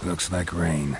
Looks like rain.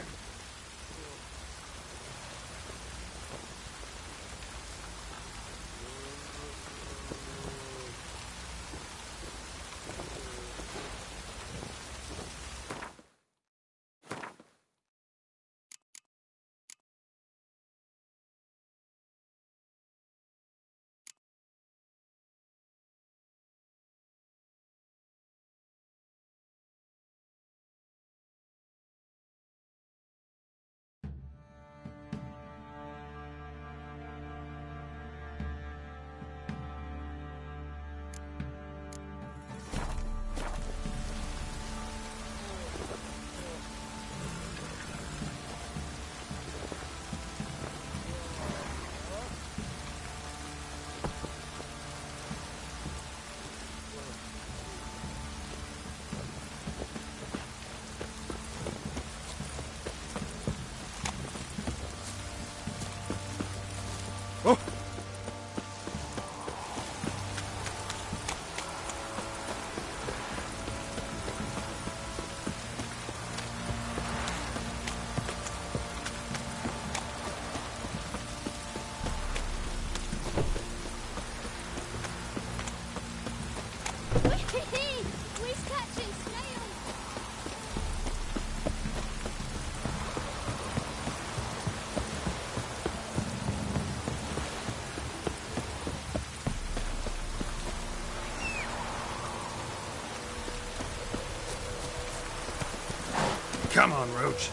Come on, Roach.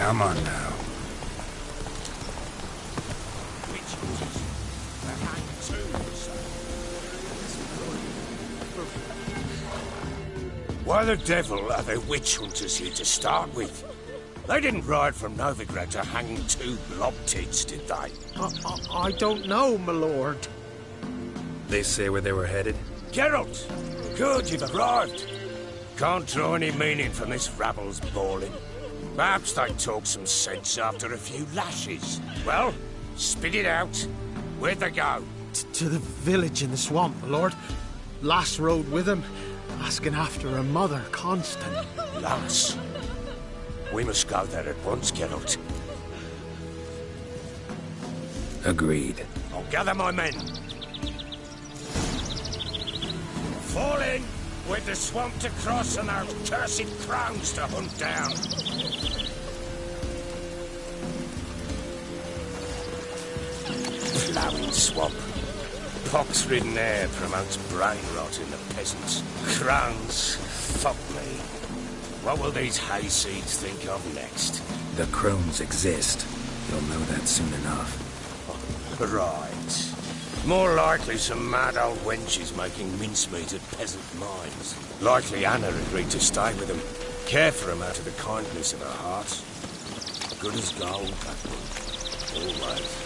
Come on now. Why the devil are there witch hunters here to start with? They didn't ride from Novigrad to hang two blob-tits, did they? I don't know, my lord. They say where they were headed? Geralt! Good, you've arrived. Can't draw any meaning from this rabble's bawling. Perhaps they talk some sense after a few lashes. Well, spit it out. Where'd they go? To the village in the swamp, my lord. Lass rode with him, asking after her mother, Constant. Lass. We must go there at once, Geralt. Agreed. I'll gather my men. Fall in! With the swamp to cross and those cursed crows to hunt down. Ploughing swamp. Pox-ridden air promotes brain rot in the peasants. Crones, fuck me. What will these hayseeds think of next? The crones exist. You'll know that soon enough. Right. More likely some mad old wenches making mincemeat at peasant mines. Likely Anna agreed to stay with them. Care for them out of the kindness of her heart. Good as gold, that one. Always.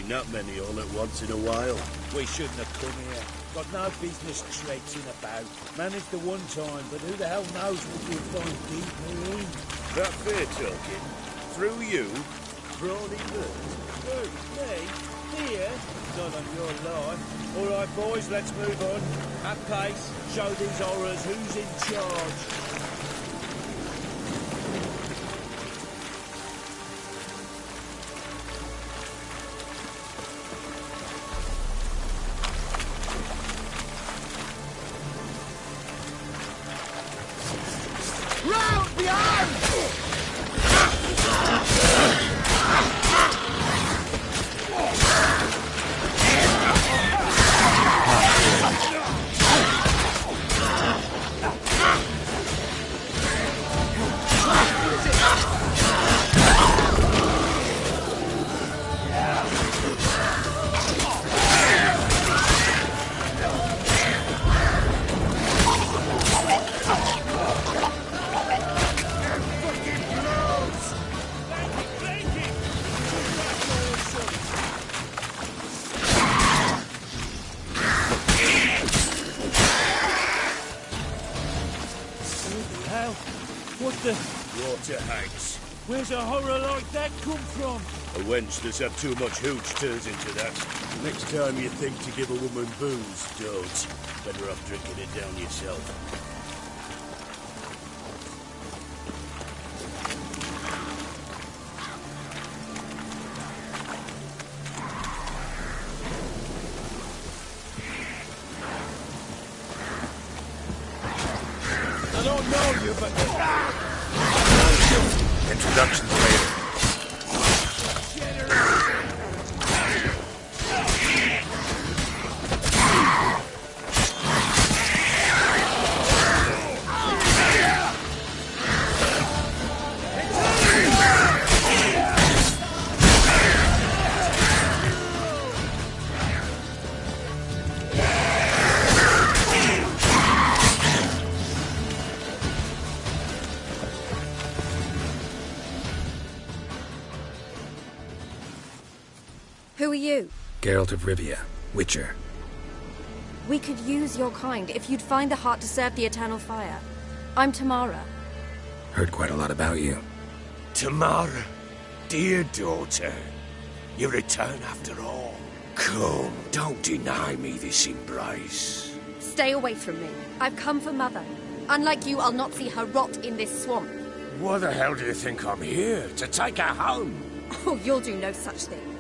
Not many all at once in a while. We shouldn't have come here. Got no business traipsing about. Managed the one time, but who the hell knows what we'll find deeper in. That fair talking? Through you? Brawny birds? Who? Me? Here? Not on your life. All right, boys, let's move on. At pace. Show these horrors who's in charge. Water hags. Where's a horror like that come from? A wench that's had too much hooch turns into that. Next time you think to give a woman booze, don't. Better off drinking it down yourself. I don't know you, but... Introductions later. Who are you? Geralt of Rivia, Witcher. We could use your kind if you'd find the heart to serve the Eternal Fire. I'm Tamara. Heard quite a lot about you. Tamara, dear daughter, you return after all. Come, don't deny me this embrace. Stay away from me. I've come for Mother. Unlike you, I'll not see her rot in this swamp. Why the hell do you think I'm here? To take her home? Oh, you'll do no such thing.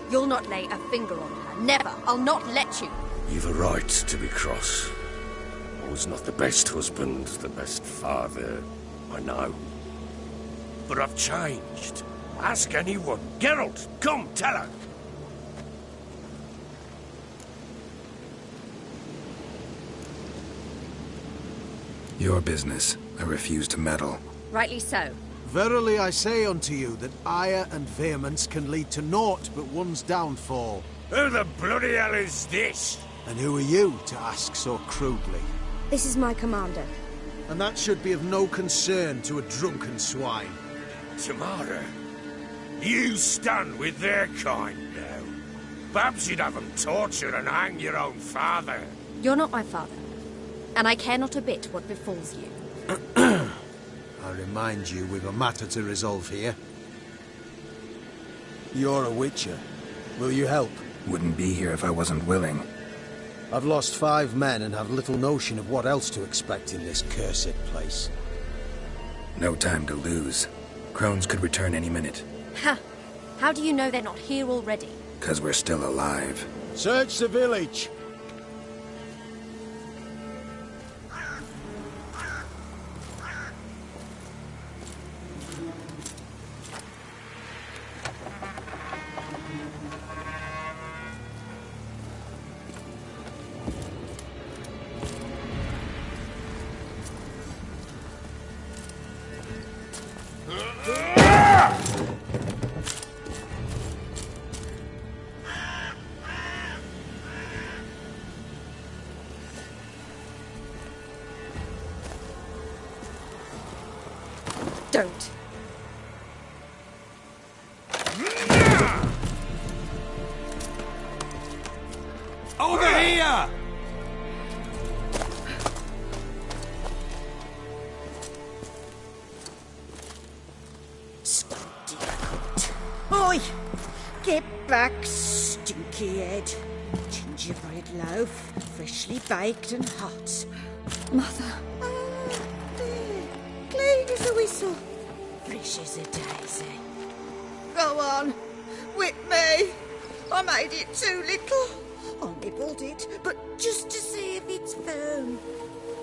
You'll not lay a finger on her. Never. I'll not let you. You've a right to be cross. I was not the best husband, the best father, I know. But I've changed. Ask anyone. Geralt, come, tell her. Your business. I refuse to meddle. Rightly so. Verily I say unto you that ire and vehemence can lead to naught but one's downfall. Who the bloody hell is this? And who are you to ask so crudely? This is my commander. And that should be of no concern to a drunken swine. Tamara, you stand with their kind now. Perhaps you'd have them torture and hang your own father. You're not my father. And I care not a bit what befalls you. I remind you we've a matter to resolve here. You're a witcher. Will you help? Wouldn't be here if I wasn't willing. I've lost 5 men and have little notion of what else to expect in this cursed place. No time to lose. Crones could return any minute. Ha! How do you know they're not here already? 'Cause we're still alive. Search the village! Don't. Over here! Skunky cunt. Oi! Get back, stinky head. Gingerbread loaf, freshly baked and hot. Mother. There. Clean as a whistle. Fresh as a daisy. Go on. Whip me. I made it too little. I nibbled it, but just to see if it's firm.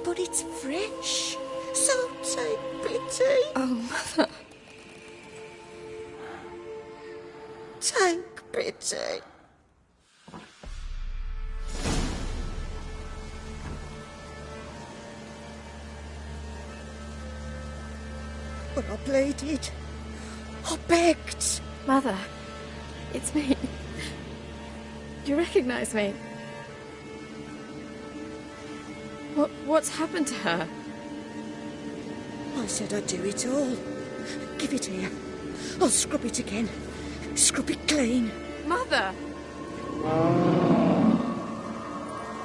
But it's fresh. So take pity. Oh, Mother. Take pity. But I pleaded. I begged. Mother. It's me. You recognize me? What's happened to her? I said I'd do it all. Give it here. I'll scrub it again. Scrub it clean. Mother!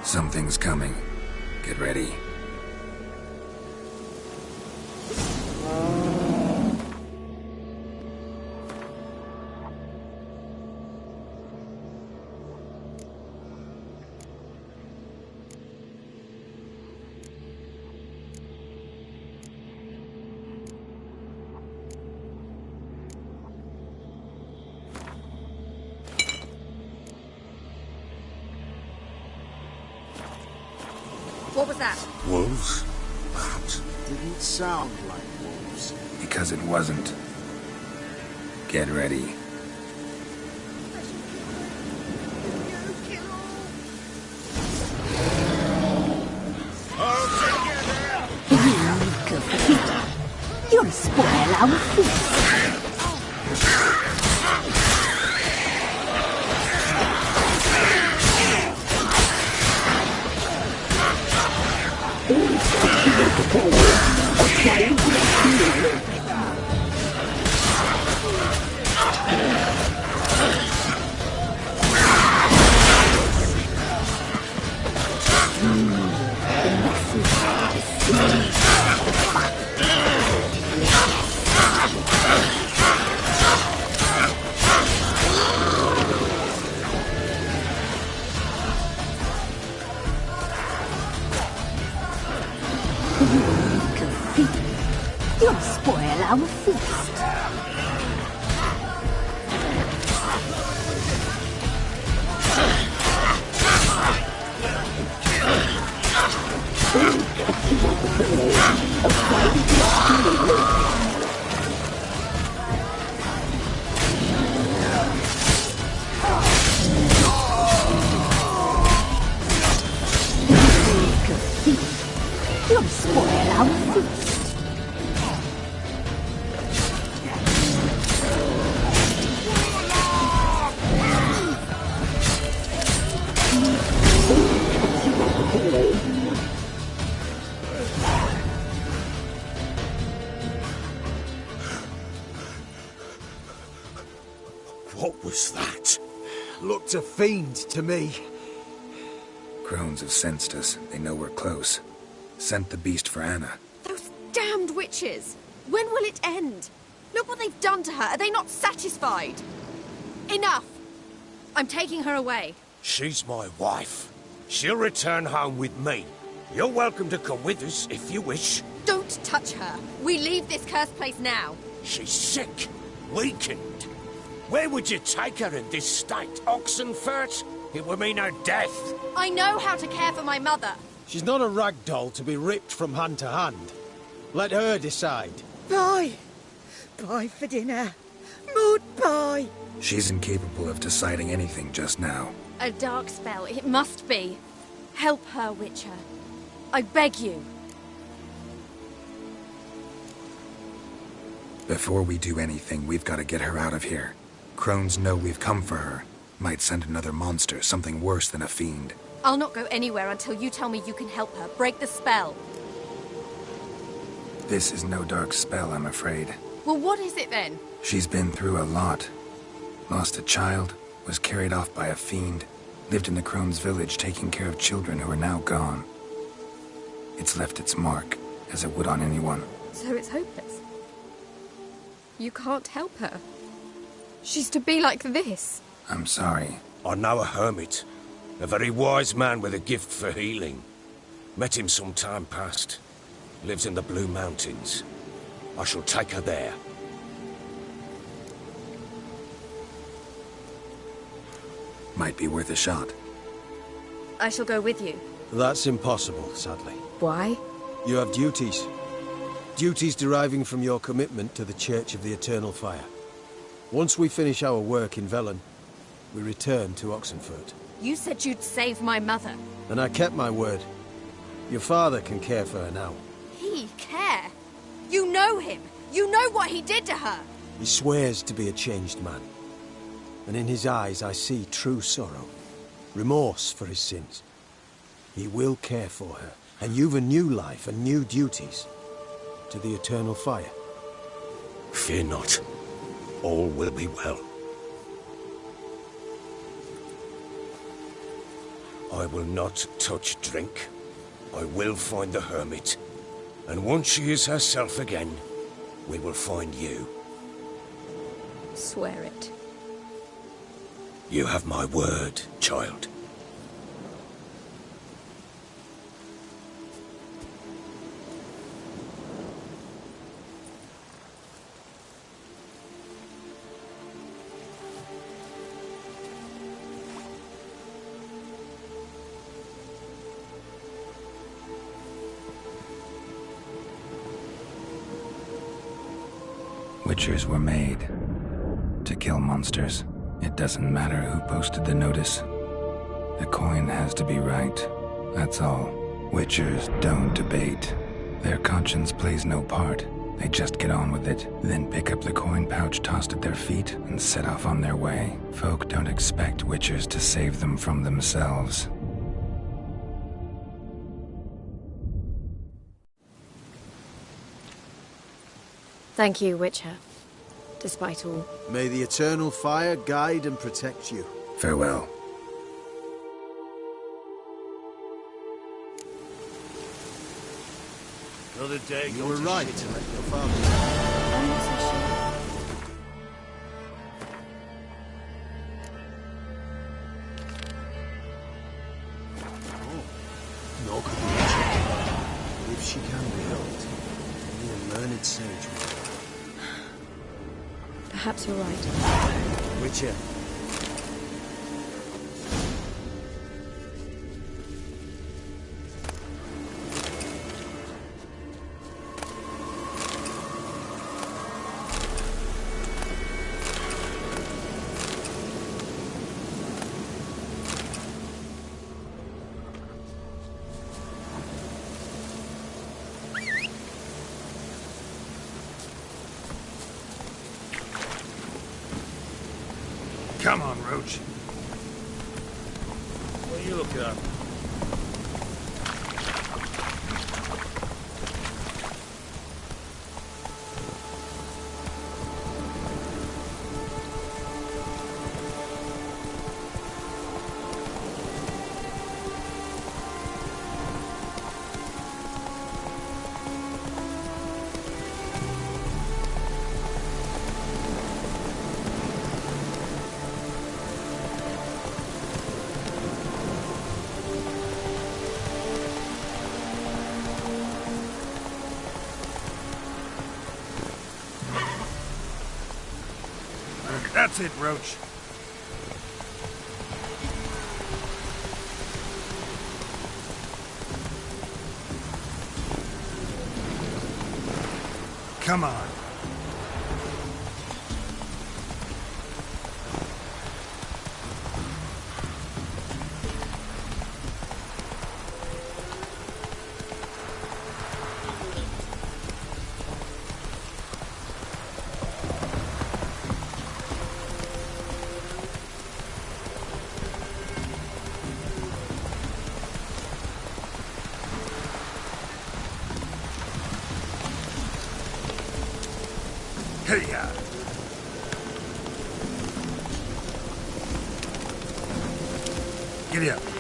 Something's coming. Get ready. What was that? Wolves? Perhaps. Didn't sound like wolves. Because it wasn't. Get ready. You'll spoil our feast. Little thief. You'll spoil our feast. You'll spoil our feast. What was that? Looked a fiend to me. Crones have sensed us. They know we're close. Sent the beast for Anna. Those damned witches! When will it end? Look what they've done to her. Are they not satisfied? Enough! I'm taking her away. She's my wife. She'll return home with me. You're welcome to come with us if you wish. Don't touch her. We leave this cursed place now. She's sick, weakened. Where would you take her in this state? Oxenfurt? It would mean her death. I know how to care for my mother. She's not a rag doll to be ripped from hand to hand. Let her decide. Pie. Pie for dinner. Mud pie. She's incapable of deciding anything just now. A dark spell, it must be. Help her, Witcher. I beg you. Before we do anything, we've got to get her out of here. Crones know we've come for her. Might send another monster, something worse than a fiend. I'll not go anywhere until you tell me you can help her. Break the spell. This is no dark spell, I'm afraid. Well, what is it then? She's been through a lot. Lost a child, was carried off by a fiend, lived in the Crones village taking care of children who are now gone. It's left its mark, as it would on anyone. So it's hopeless. You can't help her. She's to be like this. I'm sorry. I know a hermit. A very wise man with a gift for healing. Met him some time past. Lives in the Blue Mountains. I shall take her there. Might be worth a shot. I shall go with you. That's impossible, sadly. Why? You have duties. Duties deriving from your commitment to the Church of the Eternal Fire. Once we finish our work in Velen, we return to Oxenfurt. You said you'd save my mother. And I kept my word. Your father can care for her now. He care? You know him. You know what he did to her. He swears to be a changed man. And in his eyes I see true sorrow. Remorse for his sins. He will care for her. And you've a new life and new duties. To the Eternal Fire. Fear not. All will be well. I will not touch drink. I will find the hermit. And once she is herself again, we will find you. Swear it. You have my word, child. Witchers were made to kill monsters. It doesn't matter who posted the notice. The coin has to be right. That's all. Witchers don't debate. Their conscience plays no part. They just get on with it, then pick up the coin pouch tossed at their feet and set off on their way. Folk don't expect witchers to save them from themselves. Thank you, Witcher. Despite all. May the Eternal Fire guide and protect you. Farewell. Another day. You were right to let your father. I wasn't sure. No, if she can be. learned sage. Perhaps you're right. Witcher. Come on, Roach. What are you looking at? That's it, Roach. Come on. Hey-ya! Giddy up.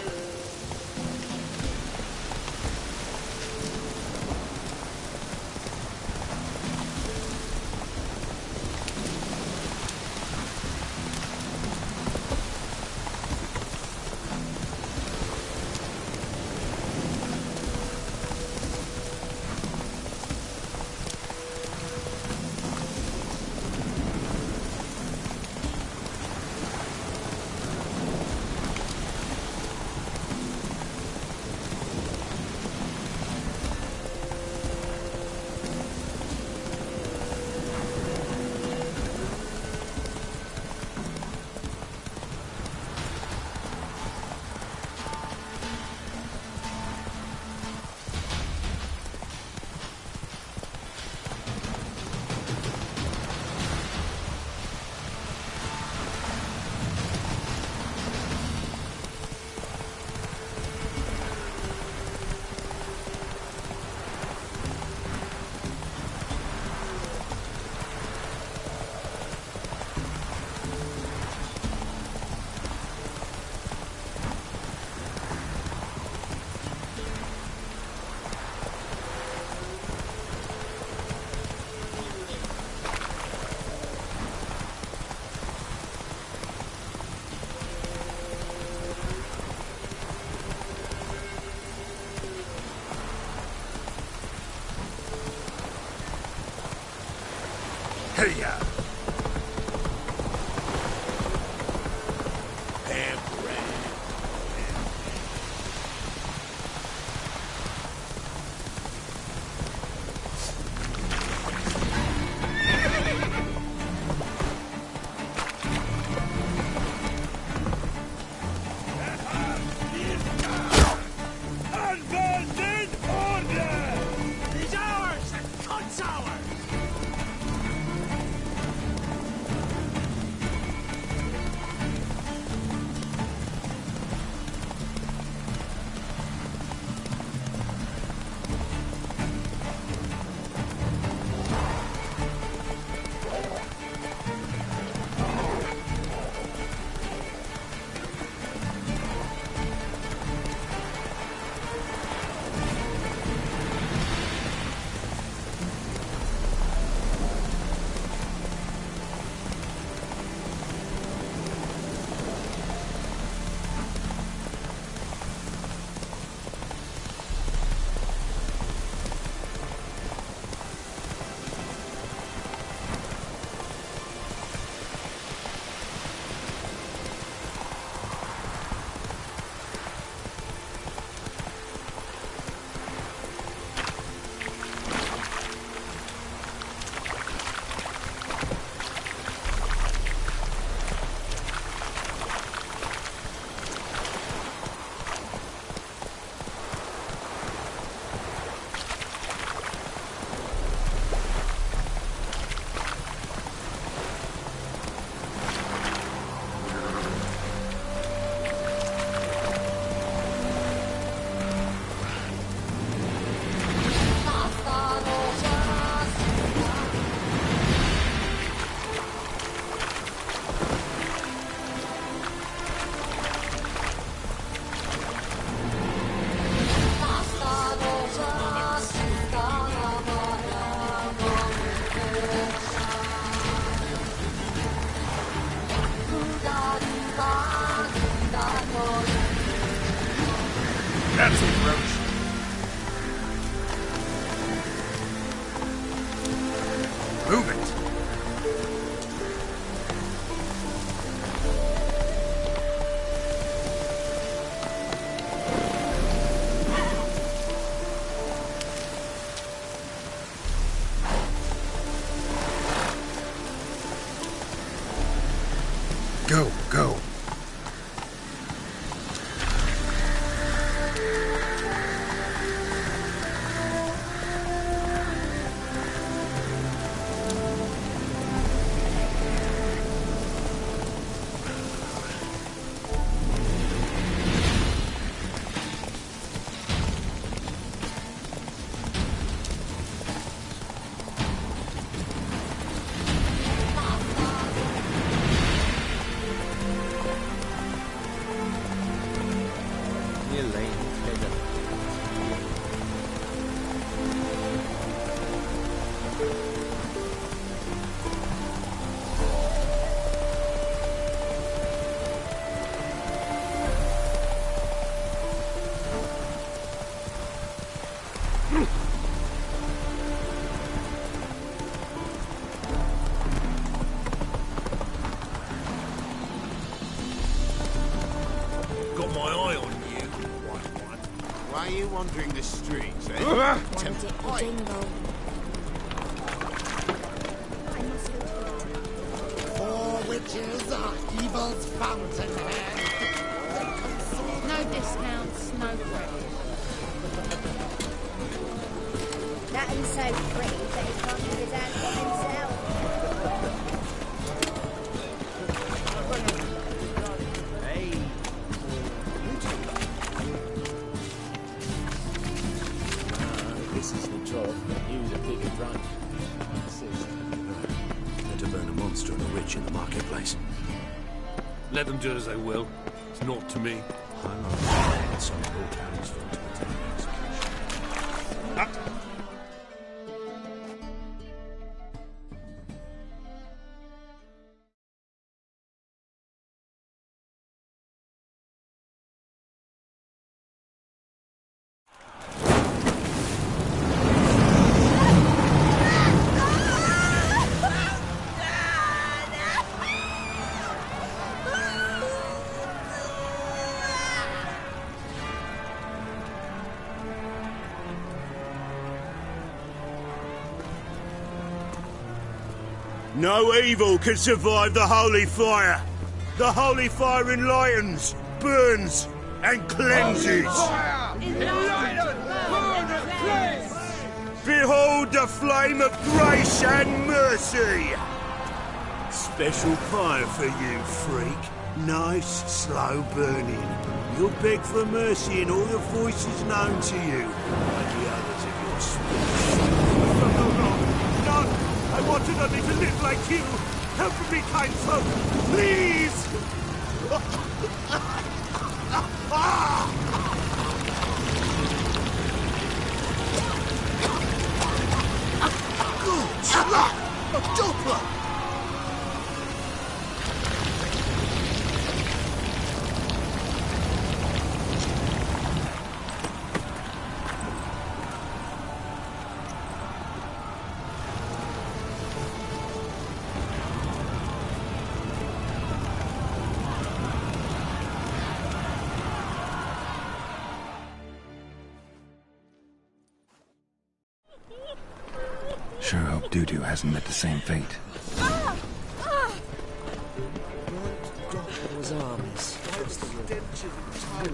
Hey-ya! That's it, Roach. Move it. Go, go. Got my eye on you, white one. Why are you wandering the streets, eh? Wanted it a jingle. Four witches are evil's fountainhead. No discounts, no credit. That is so pretty that he can't use his hands on himself. This is the job. Use a bigger drunk. They're to burn a monster and a witch in the marketplace. Let them do as they will. It's not to me. Highlight some old townsfolk to attend the execution. No evil can survive the holy fire. The holy fire enlightens, burns, and cleanses. Behold the flame of grace and mercy. Special fire for you, freak. Nice, slow burning. You'll beg for mercy in all the voices known to you, and the others of your speech. No, I wanted only to live like you. Help me, kind folk, please! Good luck! A doppler! Sure hope Dudu hasn't met the same fate. His armies. I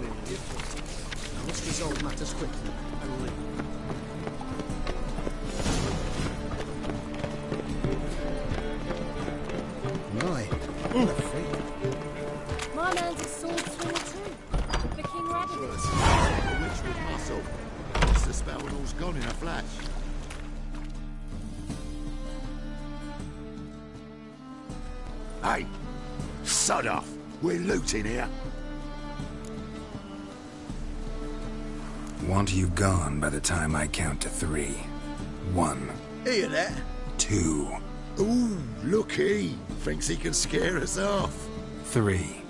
must resolve matters quickly and leave. What a freak. My man's a sword swinger too. The King Rabbit. The witch with muscle. It's the spell and all's gone in a flash. Hey, sod off. We're looting here. Want you gone by the time I count to 3. 1. Hear that? 2. Ooh, looky. Thinks he can scare us off. 3.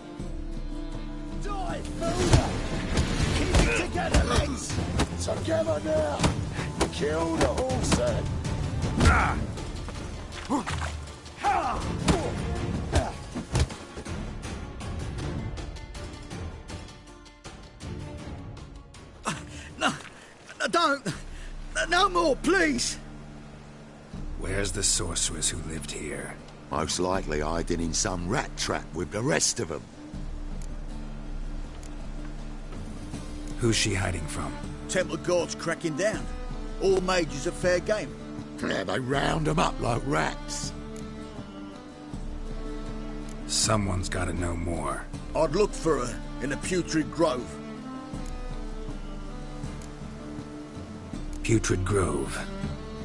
Die, fool! Keep it together, Together now! Kill the horse, No, don't! No more, please! Where's the sorceress who lived here? Most likely hiding in some rat trap with the rest of them. Who's she hiding from? Temple Guard's cracking down. All mages are fair game. Yeah, they round them up like rats. Someone's gotta know more. I'd look for her in the Putrid Grove. Putrid Grove.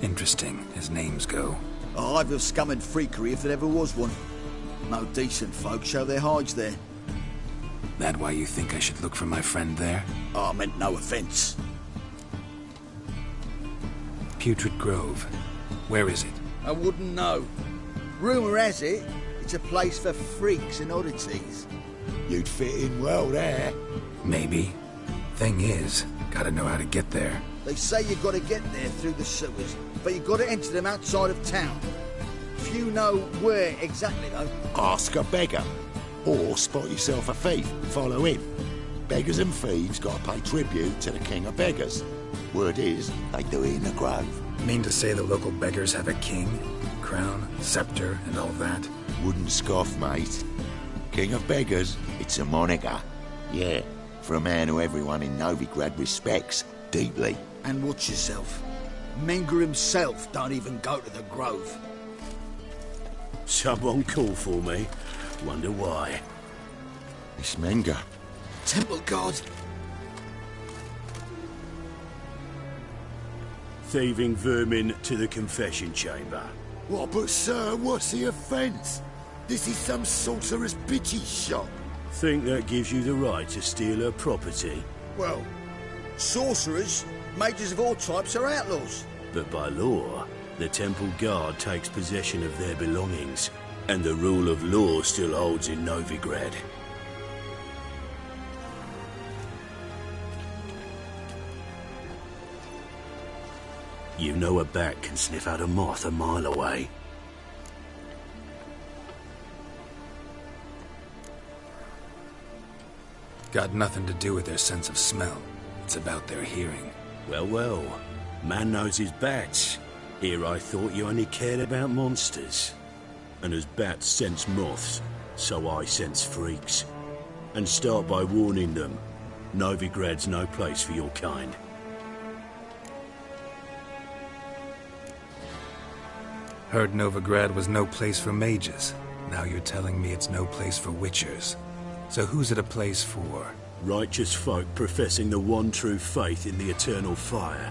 Interesting, as names go. A hive of scum and freakery if there ever was one. No decent folk show their hides there. That why you think I should look for my friend there? Oh, I meant no offence. Putrid Grove. Where is it? I wouldn't know. Rumour has it, it's a place for freaks and oddities. You'd fit in well there. Maybe. Thing is, gotta know how to get there. They say you gotta get there through the sewers, but you gotta enter them outside of town. Few know where exactly, though. Ask a beggar. Or spot yourself a thief and follow him. Beggars and thieves gotta pay tribute to the king of beggars. Word is, they do it in the grove. Mean to say the local beggars have a king, crown, scepter, and all that? Wouldn't scoff, mate. King of beggars, it's a moniker. Yeah, for a man who everyone in Novigrad respects deeply. And watch yourself. Menger himself don't even go to the grove. Someone call for me. Wonder why. It's Menger. Temple Guard. Thieving vermin to the confession chamber. What, but sir, what's the offence? This is some sorcerer's bitchy shop. Think that gives you the right to steal her property? Well, sorcerers, mages of all types are outlaws. But by law, the Temple Guard takes possession of their belongings, and the rule of law still holds in Novigrad. You know a bat can sniff out a moth a mile away. Got nothing to do with their sense of smell. It's about their hearing. Well, well. Man knows his bats. Here I thought you only cared about monsters. And as bats sense moths, so I sense freaks. And start by warning them. Novigrad's no place for your kind. Heard Novigrad was no place for mages. Now you're telling me it's no place for witchers. So who's it a place for? Righteous folk professing the one true faith in the eternal fire.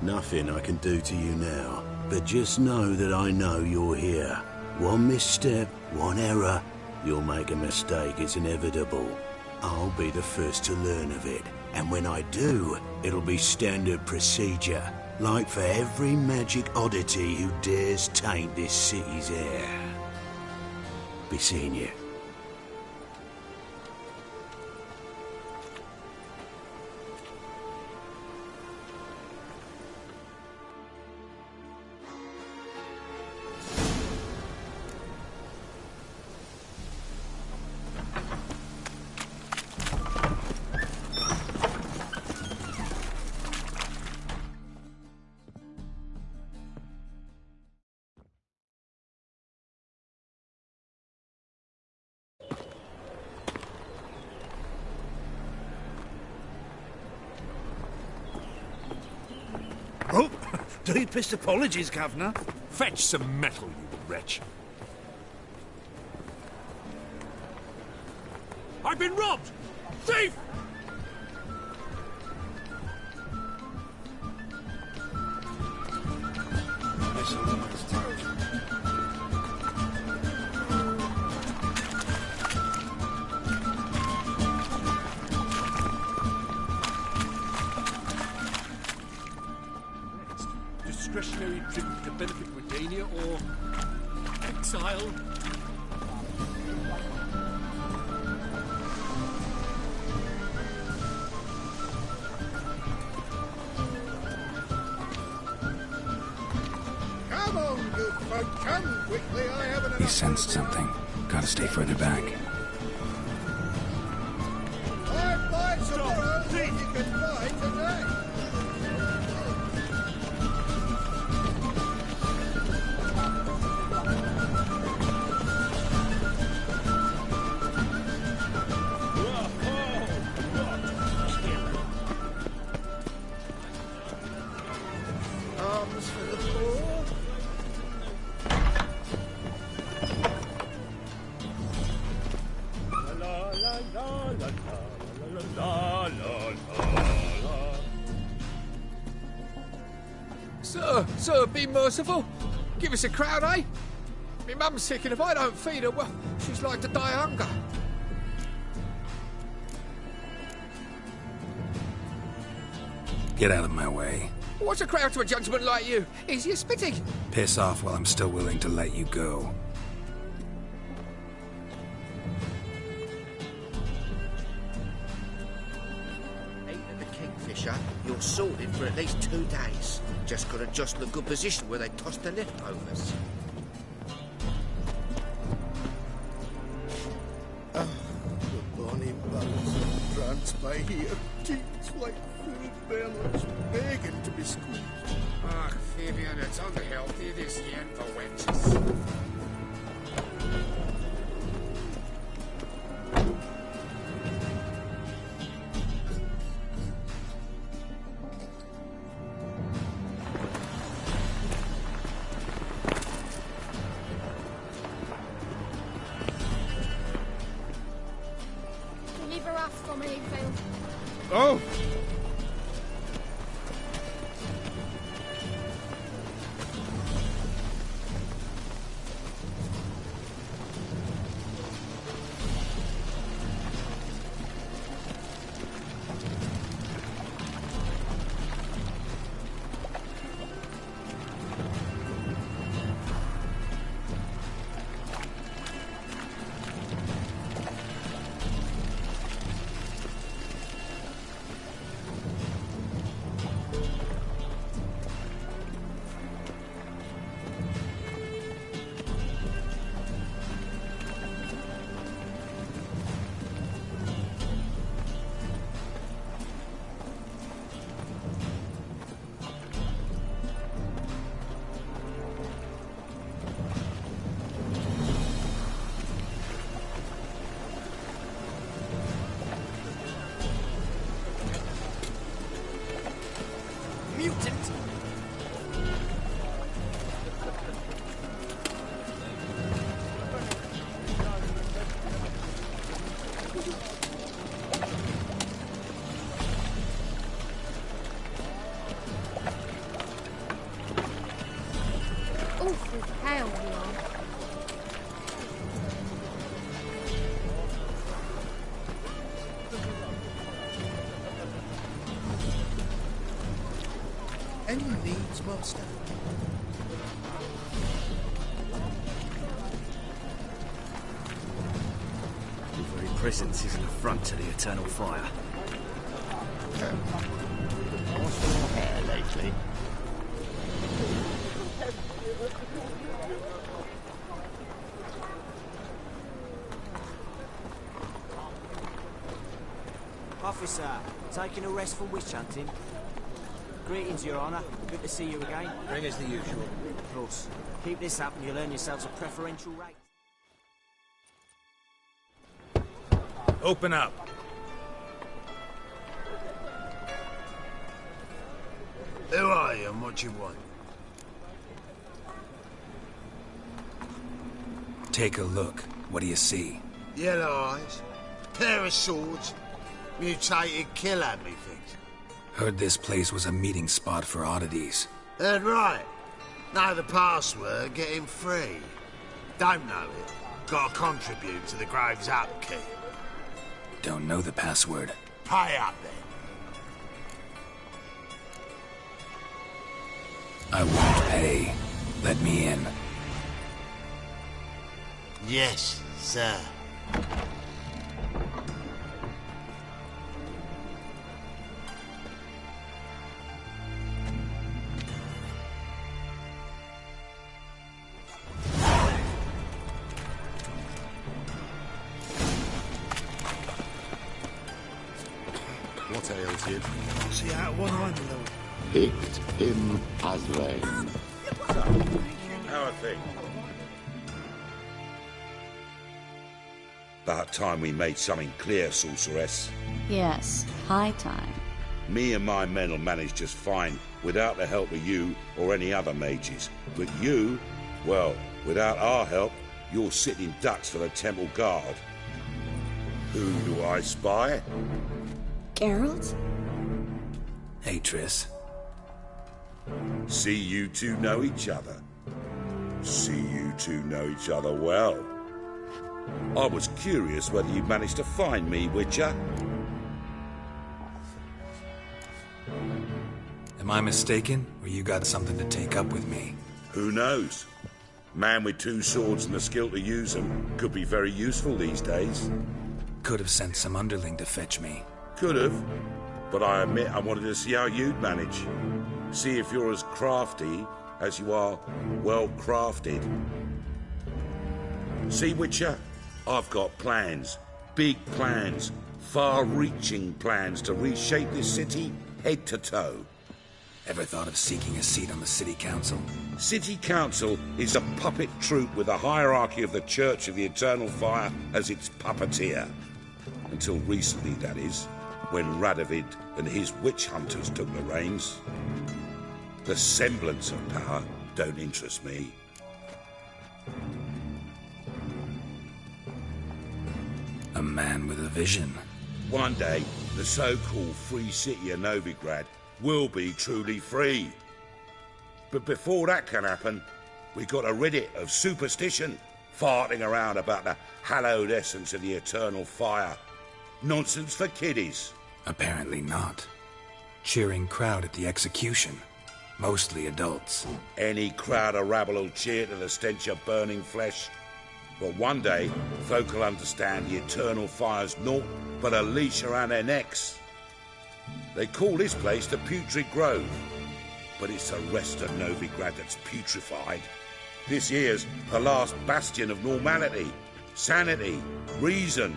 Nothing I can do to you now. But just know that I know you're here. One misstep, one error, you'll make a mistake, it's inevitable. I'll be the first to learn of it. And when I do, it'll be standard procedure. Like for every magic oddity who dares taint this city's air. Be seeing you. Oh, deepest apologies, Governor. Fetch some metal, you wretch. I've been robbed! Thief! Discretionary tribute to benefit Redania or exile? won't come quickly, I haven't He sensed something. Gotta stay further back. I'd buy tomorrow if you can buy today. Arms for the poor. Sir, be merciful. Give us a crowd, eh? My mum's sick, and if I don't feed her, well, she's like to die of hunger. Get out of my way. What's a crowd to a gentleman like you? Easy as spitting. Piss off while I'm still willing to let you go. Eating the Kingfisher, you're sorted for at least 2 days. Just got to jostle a good position where they toss the leftovers. The bonny bones of France by here. Teats like full bellows, begging to be squeezed. Ah, Fabian, it's unhealthy, this yen for wenches. Leave her off for me, Phil. Oh! Awful pale you are. Any needs, master? Your very presence is an affront to the eternal fire. What's your hair lately? Officer, taking a rest from witch hunting. Greetings, Your Honour. Good to see you again. Bring us the usual. Of course. Keep this up and you'll earn yourselves a preferential rate. Open up. Who are you and what you want? Take a look. What do you see? Yellow eyes, pair of swords, mutated killer, methinks. Heard this place was a meeting spot for oddities. Heard right. Know the password, get him free. Don't know it. Gotta contribute to the Grove's upkeep. Don't know the password. Pay up then. I won't pay. Let me in. Yes, sir. What ails you? See out one eye, my lord. Picked him as they. How are things? About time we made something clear, sorceress. Yes, high time. Me and my men'll manage just fine without the help of you or any other mages. But you, well, without our help, you're sitting ducks for the temple guard. Who do I spy? Geralt? Hey, Triss. See you two know each other. See you two know each other well. I was curious whether you managed to find me, Witcher. Am I mistaken, or you got something to take up with me? Who knows? Man with two swords and the skill to use them could be very useful these days. Could have sent some underling to fetch me. Could have, but I admit I wanted to see how you'd manage. See if you're as crafty as you are well-crafted. See, Witcher, I've got plans. Big plans. Far-reaching plans to reshape this city head to toe. Ever thought of seeking a seat on the city council? City council is a puppet troupe with the hierarchy of the Church of the Eternal Fire as its puppeteer. Until recently, that is, when Radovid and his witch hunters took the reins. The semblance of power don't interest me. A man with a vision. One day, the so-called free city of Novigrad will be truly free. But before that can happen, we got to rid it of superstition, farting around about the hallowed essence of the eternal fire. Nonsense for kiddies. Apparently not. Cheering crowd at the execution. Mostly adults. Any crowd of rabble will cheer to the stench of burning flesh. But one day, folk will understand the eternal fire's naught but a leash around their necks. They call this place the Putrid Grove, but it's the rest of Novigrad that's putrefied. This here's the last bastion of normality, sanity, reason.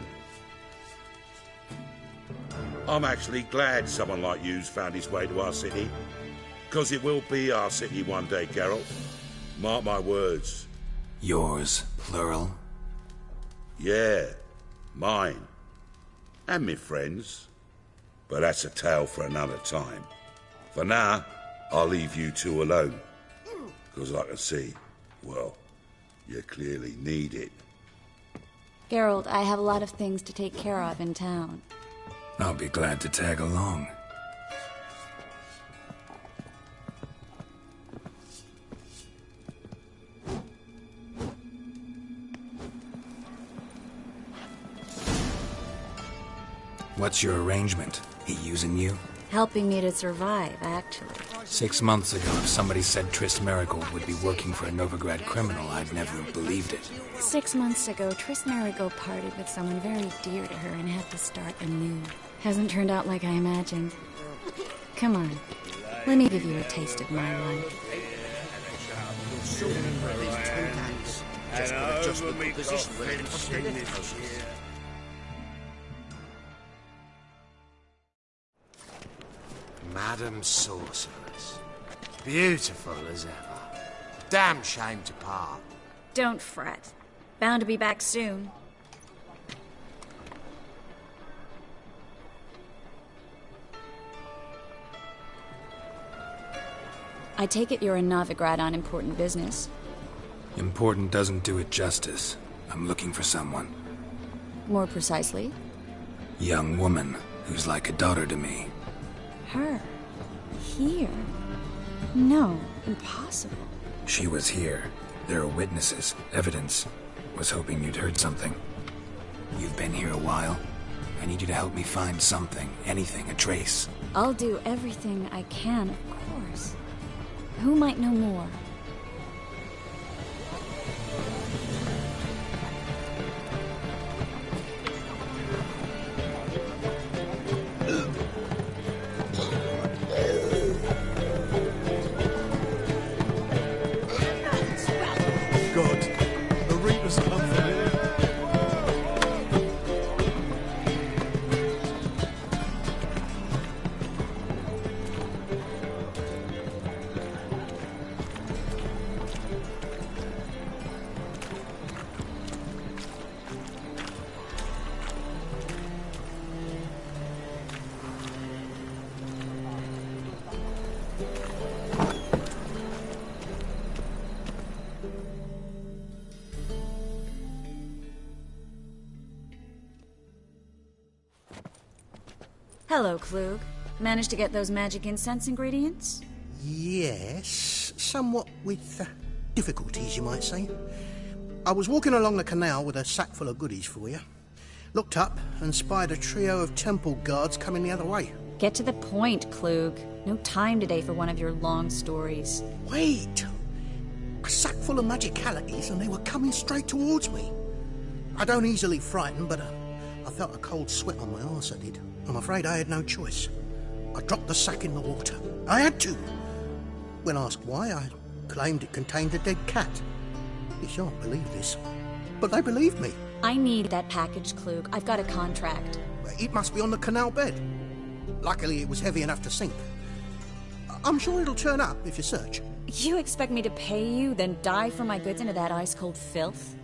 I'm actually glad someone like you's found his way to our city, because it will be our city one day, Geralt. Mark my words. Yours, plural? Yeah, mine. And me friends. But that's a tale for another time. For now, I'll leave you two alone. Because I can see, well, you clearly need it. Geralt, I have a lot of things to take care of in town. I'll be glad to tag along. What's your arrangement? He using you? Helping me to survive, actually. 6 months ago, if somebody said Triss Merigold would be working for a Novigrad criminal, I'd never have believed it. 6 months ago, Triss Merigold parted with someone very dear to her and had to start anew. Hasn't turned out like I imagined. Come on, let me give you a taste of my life. Madam Sorceress. Beautiful as ever. Damn shame to part. Don't fret. Bound to be back soon. I take it you're in Novigrad on important business. Important doesn't do it justice. I'm looking for someone. More precisely? Young woman who's like a daughter to me. Her? Here? No, impossible. She was here. There are witnesses, evidence. Was hoping you'd heard something. You've been here a while. I need you to help me find something, anything, a trace. I'll do everything I can, of course. Who might know more? So, Klug, managed to get those magic incense ingredients? Yes, somewhat with difficulties, you might say. I was walking along the canal with a sack full of goodies for you. Looked up and spied a trio of temple guards coming the other way. Get to the point, Klug. No time today for one of your long stories. Wait! A sack full of magicalities and they were coming straight towards me. I don't easily frighten, but I felt a cold sweat on my arse, I did. I'm afraid I had no choice. I dropped the sack in the water. I had to. When asked why, I claimed it contained a dead cat. You shan't believe this, but they believed me. I need that package, Klug. I've got a contract. It must be on the canal bed. Luckily, it was heavy enough to sink. I'm sure it'll turn up if you search. You expect me to pay you, then dive for my goods into that ice-cold filth?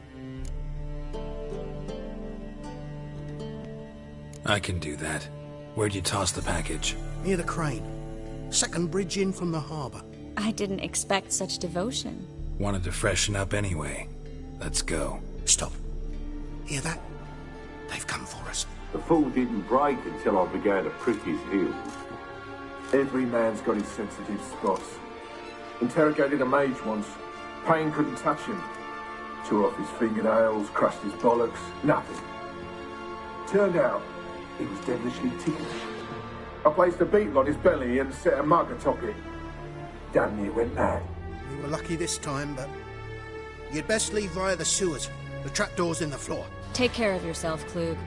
I can do that. Where'd you toss the package? Near the crane. Second bridge in from the harbour. I didn't expect such devotion. Wanted to freshen up anyway. Let's go. Stop. Hear that? They've come for us. The fall didn't break until I began to prick his heels. Every man's got his sensitive spots. Interrogated a mage once. Pain couldn't touch him. Tore off his fingernails, crushed his bollocks, nothing. Turned out, he was devilishly ticklish. I placed a beetle on his belly and set a mug atop it. Damn near went mad. We were lucky this time, but you'd best leave via the sewers. The trapdoor's in the floor. Take care of yourself, Klug.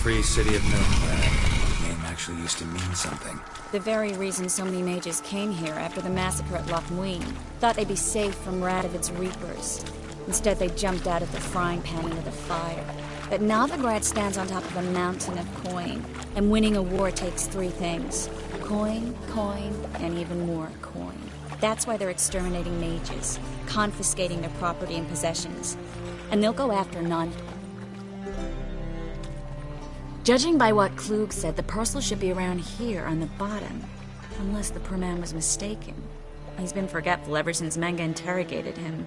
Free City of Nilfgaard. The name actually used to mean something. The very reason so many mages came here after the massacre at Loch Muin. Thought they'd be safe from Radovid's reapers. Instead, they jumped out of the frying pan into the fire. But Novigrad stands on top of a mountain of coin. And winning a war takes three things. Coin, coin, and even more coin. That's why they're exterminating mages, confiscating their property and possessions. And they'll go after none. Judging by what Klug said, the parcel should be around here on the bottom. Unless the poor man was mistaken. He's been forgetful ever since Menge interrogated him.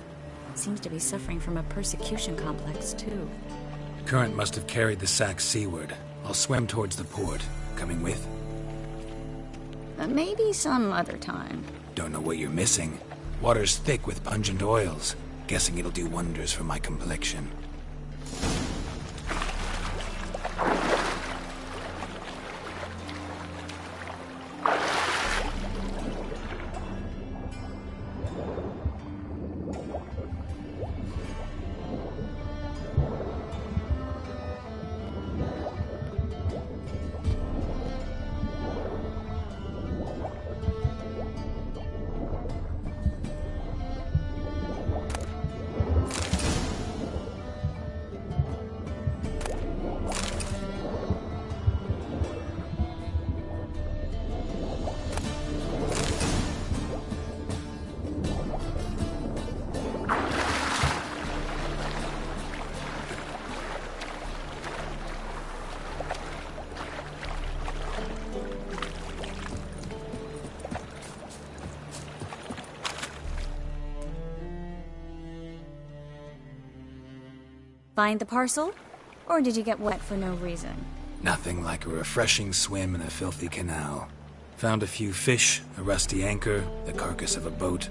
Seems to be suffering from a persecution complex, too. Current must have carried the sack seaward. I'll swim towards the port. Coming with? Maybe some other time. Don't know what you're missing. Water's thick with pungent oils. Guessing it'll do wonders for my complexion. Find the parcel? Or did you get wet for no reason? Nothing like a refreshing swim in a filthy canal. Found a few fish, a rusty anchor, the carcass of a boat.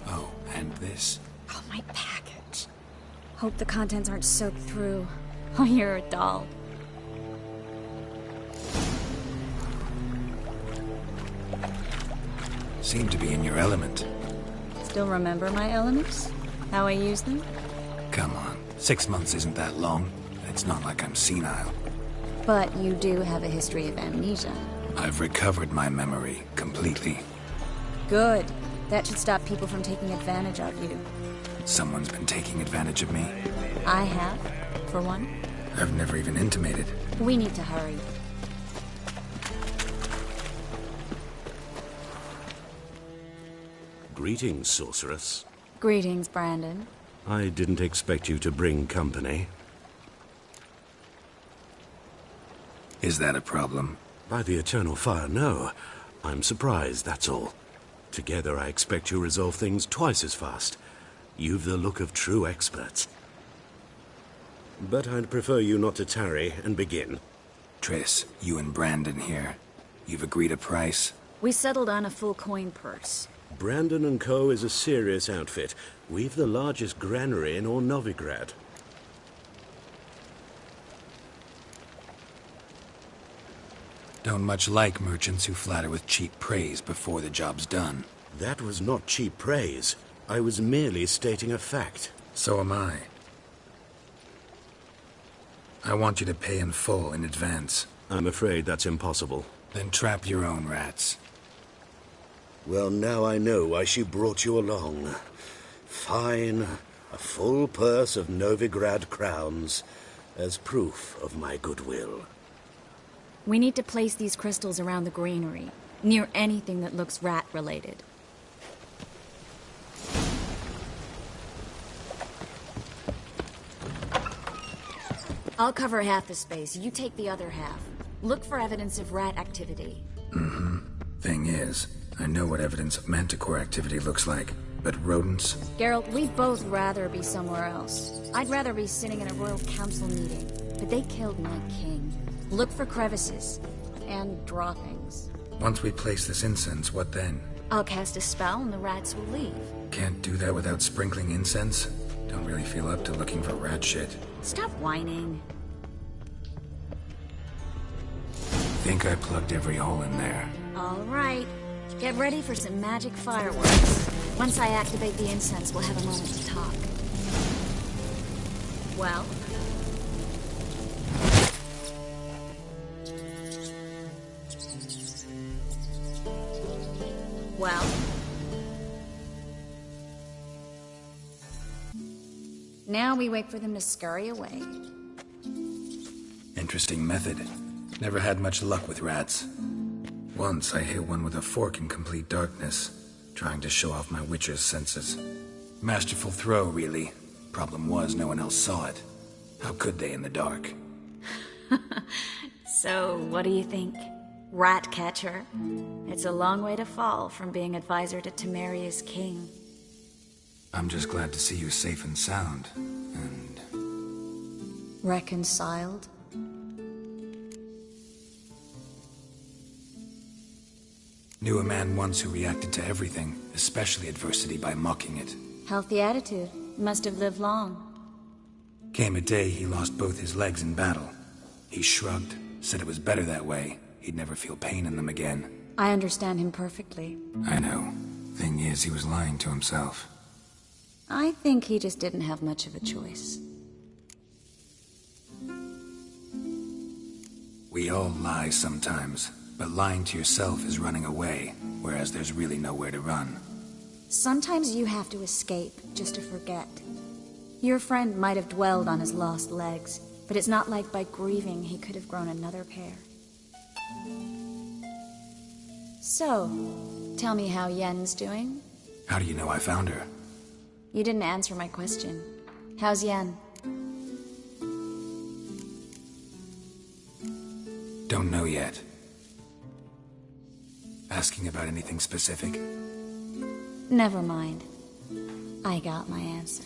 Oh, and this. Oh, my package. Hope the contents aren't soaked through. Oh, you're a doll. Seem to be in your element. Still remember my elements? How I use them? Come on. 6 months isn't that long. It's not like I'm senile. But you do have a history of amnesia. I've recovered my memory completely. Good. That should stop people from taking advantage of you. Someone's been taking advantage of me. I have, for one. I've never even intimated. We need to hurry. Greetings, sorceress. Greetings, Brandon. I didn't expect you to bring company. Is that a problem? By the Eternal Fire, no. I'm surprised, that's all. Together, I expect you resolve things twice as fast. You've the look of true experts. But I'd prefer you not to tarry and begin. Triss, you and Brandon here. You've agreed a price? We settled on a full coin purse. Brandon & Co. is a serious outfit. We've the largest granary in all Novigrad. Don't much like merchants who flatter with cheap praise before the job's done. That was not cheap praise. I was merely stating a fact. So am I. I want you to pay in full in advance. I'm afraid that's impossible. Then trap your own rats. Well, now I know why she brought you along. Fine. A full purse of Novigrad crowns as proof of my goodwill. We need to place these crystals around the granary, near anything that looks rat-related. I'll cover half the space, you take the other half. Look for evidence of rat activity. Mm-hmm. Thing is, I know what evidence of manticore activity looks like, but rodents? Geralt, we'd both rather be somewhere else. I'd rather be sitting in a royal council meeting, but they killed my king. Look for crevices and droppings. Once we place this incense, what then? I'll cast a spell and the rats will leave. Can't do that without sprinkling incense? Don't really feel up to looking for rat shit. Stop whining. Think I plugged every hole in there. All right. Get ready for some magic fireworks. Once I activate the incense, we'll have a moment to talk. Well? Well? Now we wait for them to scurry away. Interesting method. Never had much luck with rats. Once I hit one with a fork in complete darkness, trying to show off my witcher's senses. Masterful throw, really. Problem was, no one else saw it. How could they in the dark? So, what do you think? Rat catcher? It's a long way to fall from being advisor to Temeria's king. I'm just glad to see you safe and sound, and... Reconciled? Knew a man once who reacted to everything, especially adversity, by mocking it. Healthy attitude. Must have lived long. Came a day he lost both his legs in battle. He shrugged, said it was better that way. He'd never feel pain in them again. I understand him perfectly. I know. Thing is, he was lying to himself. I think he just didn't have much of a choice. We all lie sometimes, but lying to yourself is running away, whereas there's really nowhere to run. Sometimes you have to escape just to forget. Your friend might have dwelled on his lost legs, but it's not like by grieving he could have grown another pair. So, tell me how Yen's doing? How do you know I found her? You didn't answer my question. How's Yen? Don't know yet. Asking about anything specific? Never mind. I got my answer.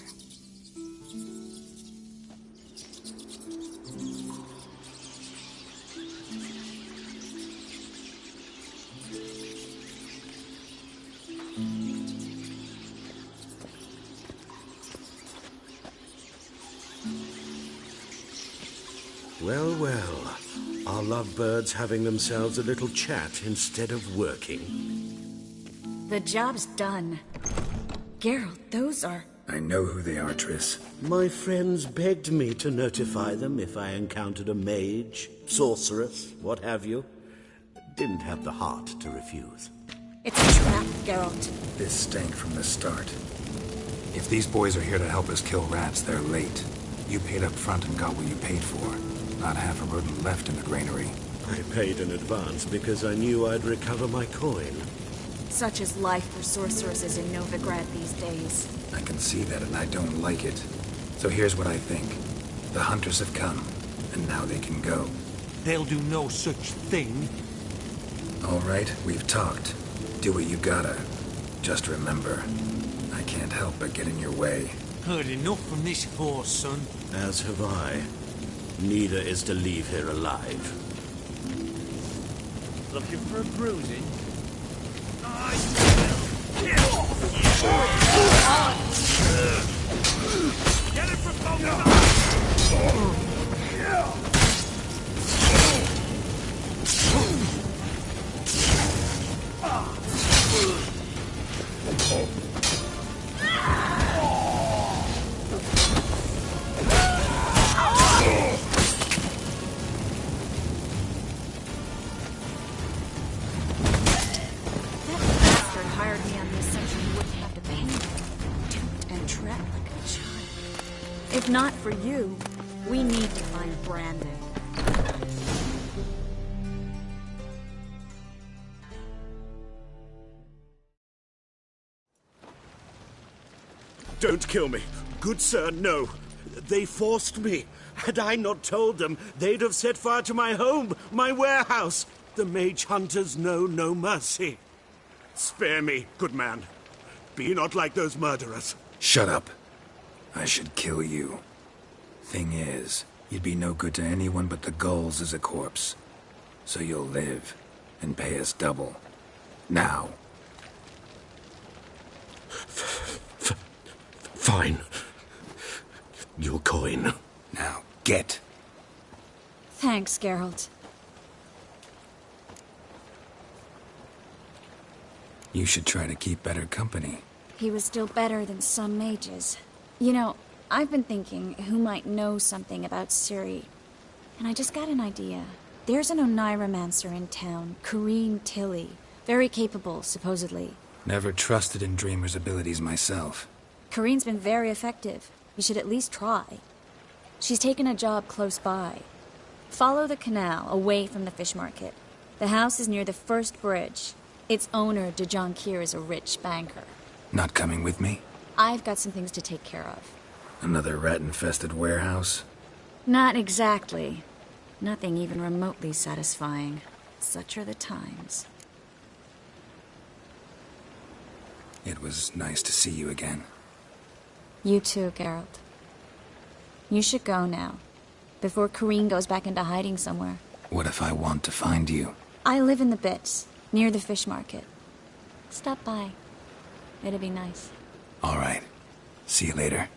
Well, well. Our lovebirds having themselves a little chat instead of working. The job's done. Geralt, those are... I know who they are, Triss. My friends begged me to notify them if I encountered a mage, sorceress, what have you. Didn't have the heart to refuse. It's a trap, Geralt. This stank from the start. If these boys are here to help us kill rats, they're late. You paid up front and got what you paid for. Not half a rodent left in the granary. I paid in advance because I knew I'd recover my coin. Such is life for sorceresses in Novigrad these days. I can see that and I don't like it. So here's what I think. The hunters have come, and now they can go. They'll do no such thing. All right, we've talked. Do what you gotta. Just remember, I can't help but get in your way. Heard enough from this horse, son. As have I. Neither is to leave here alive. Looking for a bruising? Get it from both sides! If not for you, we need to find Brandon. Don't kill me. Good sir, no. They forced me. Had I not told them, they'd have set fire to my home, my warehouse. The mage hunters know no mercy. Spare me, good man. Be not like those murderers. Shut up. I should kill you. Thing is, you'd be no good to anyone but the gulls as a corpse. So you'll live, and pay us double. Now. Fine. Your coin. Now, get. Thanks, Geralt. You should try to keep better company. He was still better than some mages. You know, I've been thinking who might know something about Ciri. And I just got an idea. There's an Oneiromancer in town, Corrine Tilly. Very capable, supposedly. Never trusted in Dreamer's abilities myself. Corrine's been very effective. You should at least try. She's taken a job close by. Follow the canal, away from the fish market. The house is near the first bridge. Its owner, de Jonquier, is a rich banker. Not coming with me? I've got some things to take care of. Another rat-infested warehouse? Not exactly. Nothing even remotely satisfying. Such are the times. It was nice to see you again. You too, Geralt. You should go now, before Corrine goes back into hiding somewhere. What if I want to find you? I live in the Bits, near the fish market. Stop by. It'd be nice. All right. See you later.